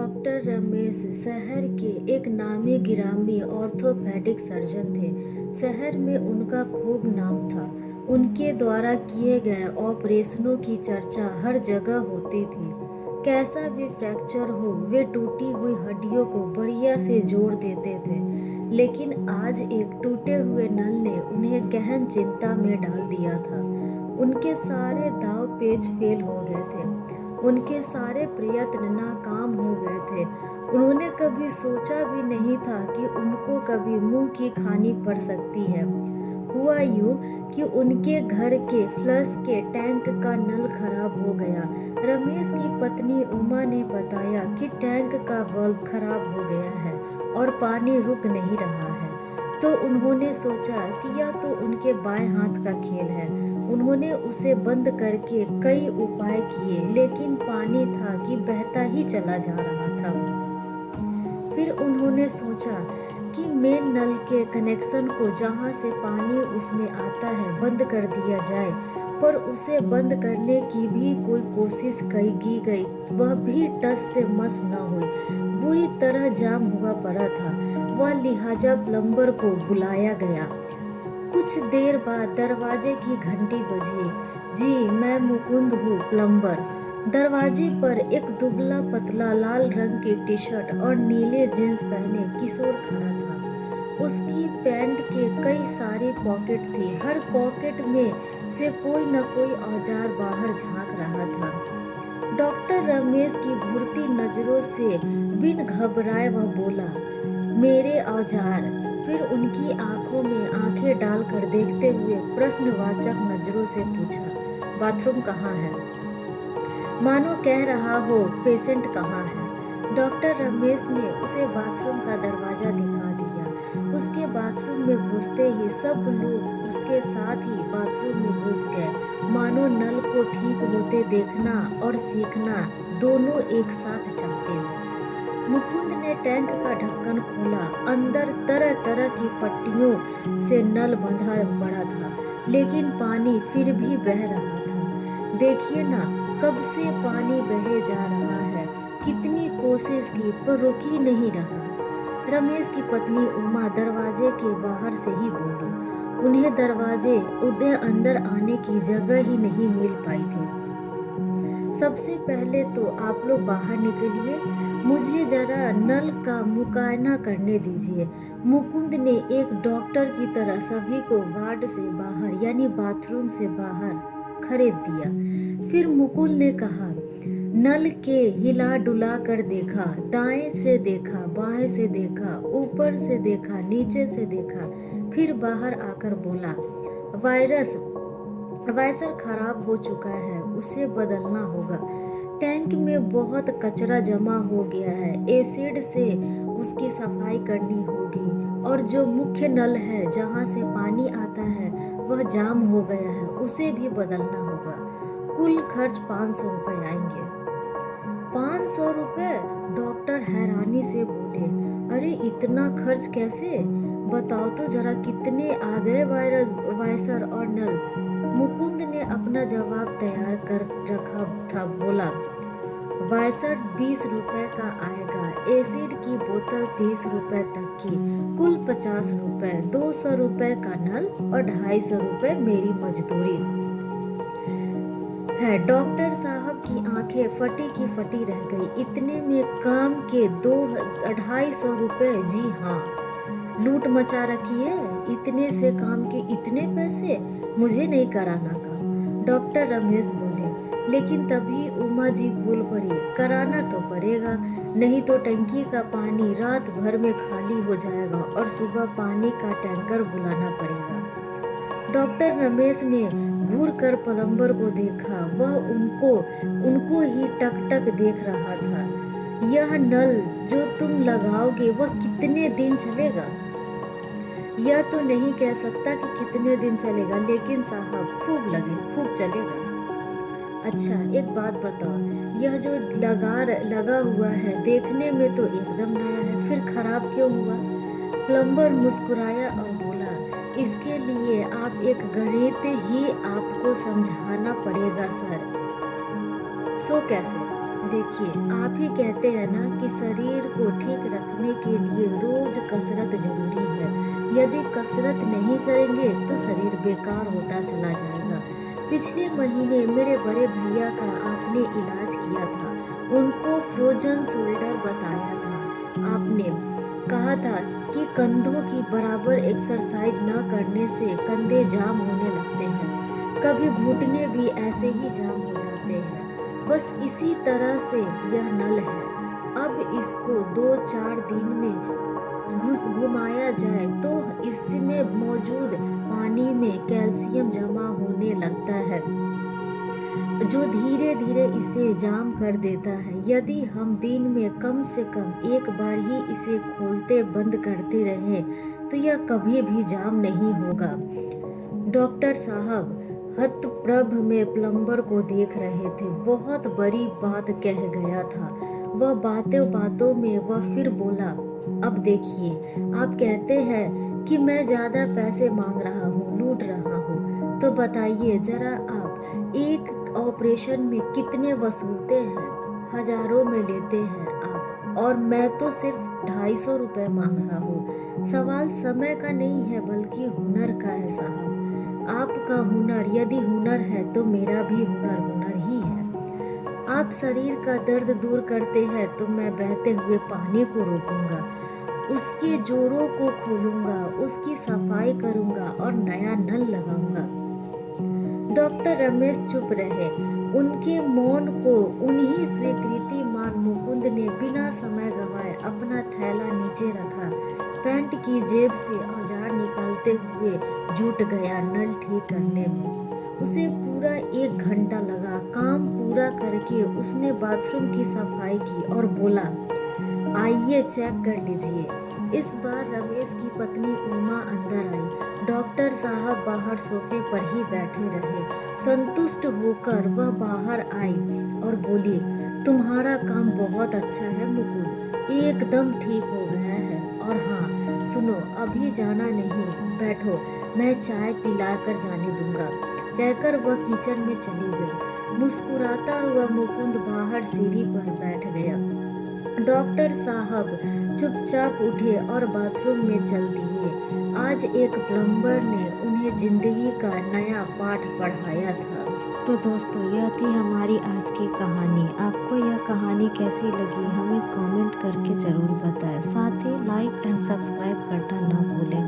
Doctor Ramesh शहर के एक नामी गिरामी ऑर्थोपेडिक सर्जन थे। शहर में उनका खूब नाम था। उनके द्वारा किए गए ऑपरेशनों की चर्चा हर जगह होती थी। कैसा भी फ्रैक्चर हो, वे टूटी हुई हड्डियों को बढ़िया से जोड़ देते थे। लेकिन आज एक टूटे हुए नल ने उन्हें गहन चिंता में डाल दिया था। उनके सारे दांव पेच फेल हो गए थे। उनके सारे प्रयत्न नाकाम हो गए थे। उन्होंने कभी सोचा भी नहीं था कि उनको कभी मुंह की खानी पड़ सकती है। हुआ यूं कि उनके घर के फ्लश के टैंक का नल खराब हो गया। रमेश की पत्नी उमा ने बताया कि टैंक का वाल्व खराब हो गया है और पानी रुक नहीं रहा है। तो उन्होंने सोचा कि यह तो उनके बाएं हाथ का खेल है। उन्होंने उसे बंद करके कई उपाय किए, लेकिन पानी था कि बहता ही चला जा रहा था। फिर उन्होंने सोचा कि मेन नल के कनेक्शन को जहां से पानी उसमें आता है बंद कर दिया जाए, पर उसे बंद करने की भी कोई कोशिश की गई, वह भी टस से मस न हुई। बुरी तरह जाम हुआ पड़ा था। वह लिहाजा प्लम्बर को बुलाया गया। कुछ देर बाद दरवाजे की घंटी बजी। जी, मैं मुकुंद हूँ, प्लम्बर। दरवाजे पर एक दुबला पतला लाल रंग की टी शर्ट और नीले जींस पहने किशोर खड़ा था। उसकी पैंट के कई सारी पॉकेट थी। हर पॉकेट में से कोई न कोई औजार बाहर झांक रहा था। डॉक्टर रमेश की घूरती नजरों से बिन घबराए वह बोला, मेरे औजार। फिर उनकी आंखों में आंखें डालकर देखते हुए प्रश्नवाचक नजरों से पूछा, बाथरूम कहाँ है? मानो कह रहा हो, पेशेंट कहाँ है? डॉक्टर रमेश ने उसे बाथरूम का दरवाजा दिखा दिया। उसके बाथरूम में घुसते ही सब लोग उसके साथ ही बाथरूम में घुस गए, मानो नल को ठीक होते देखना और सीखना दोनों एक साथ चाहते हो। मुकुंद ने टैंक का ढक्कन खोला। अंदर तरह तरह की पट्टियों से नल बंधा पड़ा था, लेकिन पानी फिर भी बह रहा था। देखिए ना, कब से पानी बहे जा रहा है। कितनी कोशिश की पर रुक ही नहीं रहा। रमेश की पत्नी उमा दरवाजे के बाहर से ही बोली। उन्हें दरवाजे उधर अंदर आने की जगह ही नहीं मिल पाई थी। सबसे पहले तो आप लोग बाहर निकलिए, मुझे जरा नल का मुआयना करने दीजिए। मुकुंद ने एक डॉक्टर की तरह सभी को वार्ड से बाहर यानी बाथरूम से बाहर खरीद दिया। फिर मुकुल ने कहा, नल के हिला डुला कर देखा, दाएं से देखा, बाएं से देखा, ऊपर से देखा, नीचे से देखा। फिर बाहर आकर बोला, वायसर खराब हो चुका है, उसे बदलना होगा। टैंक में बहुत कचरा जमा हो गया है, एसिड से उसकी सफाई करनी होगी। और जो मुख्य नल है जहाँ से पानी आता है वह जाम हो गया है, उसे भी बदलना होगा। कुल खर्च 500 रुपये आएंगे। 500 रुपये? डॉक्टर हैरानी से बोले, अरे इतना खर्च कैसे? बताओ तो जरा कितने आ गए वायसर और नल? मुकुंद ने अपना जवाब तैयार कर रखा था। बोला, वायसर 20 रुपए का आएगा, एसिड की बोतल 30 रुपए तक की, कुल 50 रुपए, 200 रुपए का नल और 250 रुपए मेरी मजदूरी है। डॉक्टर साहब की आंखें फटी की फटी रह गई। इतने में काम के 250 रुपए? जी हाँ, लूट मचा रखी है। इतने से काम के इतने पैसे? मुझे नहीं कराना काम। डॉक्टर रमेश बोले। लेकिन तभी उमा जी बोल पड़ी, कराना तो पड़ेगा, नहीं तो टंकी का पानी रात भर में खाली हो जाएगा और सुबह पानी का टैंकर बुलाना पड़ेगा। डॉक्टर रमेश ने घूर कर प्लम्बर को देखा। वह उनको ही टक टक देख रहा था। यह नल जो तुम लगाओगे वह कितने दिन चलेगा? यह तो नहीं कह सकता कि कितने दिन चलेगा, लेकिन साहब खूब चलेगा। अच्छा, एक बात बताओ, यह जो लगा हुआ है देखने में तो एकदम नया है, फिर खराब क्यों हुआ? प्लम्बर मुस्कुराया और बोला, इसके लिए आप एक गणित ही आपको समझाना पड़ेगा सर। सो कैसे? देखिए, आप ही कहते हैं ना कि शरीर को ठीक रखने के लिए रोज कसरत जरूरी है। यदि कसरत नहीं करेंगे तो शरीर बेकार होता चला जाएगा। पिछले महीने मेरे बड़े भैया का आपने इलाज किया था। उनको फ्रोजन शोल्डर बताया था। आपने कहा था कि कंधों की बराबर एक्सरसाइज न करने से कंधे जाम होने लगते हैं। कभी घुटने भी ऐसे ही जाम हो जाते हैं। बस इसी तरह से यह नल है। अब इसको 2-4 दिन में घुमाया जाए तो इसमें मौजूद पानी में कैल्शियम जमा होने लगता है, जो धीरे धीरे इसे जाम कर देता है। यदि हम दिन में कम से कम एक बार ही इसे खोलते बंद करते रहें तो यह कभी भी जाम नहीं होगा। डॉक्टर साहब हतप्रभ में प्लम्बर को देख रहे थे। बहुत बड़ी बात कह गया था वह। बातों बातों में वह फिर बोला, अब देखिए, आप कहते हैं कि मैं ज्यादा पैसे मांग रहा हूँ, लूट रहा हूँ, तो बताइए जरा आप एक ऑपरेशन में कितने वसूलते हैं? हजारों में लेते हैं आप, और मैं तो सिर्फ 250 रुपये मांग रहा हूँ। सवाल समय का नहीं है बल्कि हुनर का है साहब। आपका हुनर यदि हुनर है तो मेरा भी हुनर हुनर ही है। आप शरीर का दर्द दूर करते हैं तो मैं बहते हुए पानी को रोकूंगा, उसके जोरों को खोलूंगा, उसकी सफाई करूंगा और नया नल लगाऊंगा। डॉक्टर रमेश चुप रहे। उनके मौन को उन्हीं स्वीकृति मान मुकुंद ने बिना समय गवाए अपना थैला नीचे रखा, पैंट की जेब से औजार निकालते हुए जुट गया नल ठीक करने में। उसे पूरा 1 घंटा लगा। काम पूरा करके उसने बाथरूम की सफाई की और बोला, आइए चेक कर लीजिए। इस बार रमेश की पत्नी उमा अंदर आई। डॉक्टर साहब बाहर सोफे पर ही बैठे रहे। संतुष्ट होकर वह बाहर आई और बोली, तुम्हारा काम बहुत अच्छा है मुकुंद, एकदम ठीक हो गया है। और हाँ सुनो, अभी जाना नहीं, बैठो, मैं चाय पिलाकर जाने दूंगा। कहकर वह किचन में चली गई। मुस्कुराता हुआ मुकुंद बाहर सीढ़ी पर बैठ गया। डॉक्टर साहब चुपचाप उठे और बाथरूम में चल दिए। आज एक प्लम्बर ने उन्हें जिंदगी का नया पाठ पढ़ाया था। तो दोस्तों, यह थी हमारी आज की कहानी। आपको यह कहानी कैसी लगी हमें कमेंट करके ज़रूर बताएं। साथ ही लाइक एंड सब्सक्राइब करना ना भूलें।